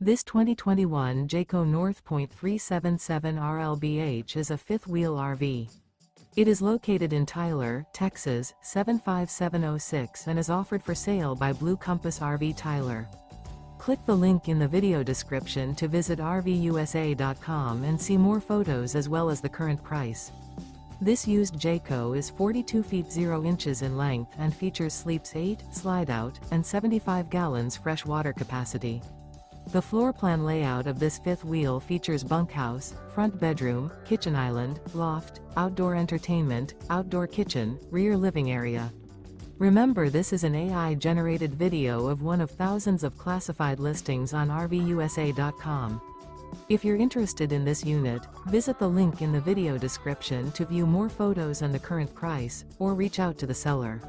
This 2021 Jayco North Point 377 RLBH is a fifth-wheel RV. It is located in Tyler, Texas, 75706 and is offered for sale by Blue Compass RV Tyler. Click the link in the video description to visit RVUSA.com and see more photos as well as the current price. This used Jayco is 42 feet 0 inches in length and features sleeps 8, slide-out, and 75 gallons fresh water capacity. The floor plan layout of this fifth wheel features bunkhouse, front bedroom, kitchen island, loft, outdoor entertainment, outdoor kitchen, rear living area. Remember, this is an AI-generated video of one of thousands of classified listings on RVUSA.com. If you're interested in this unit, visit the link in the video description to view more photos and the current price, or reach out to the seller.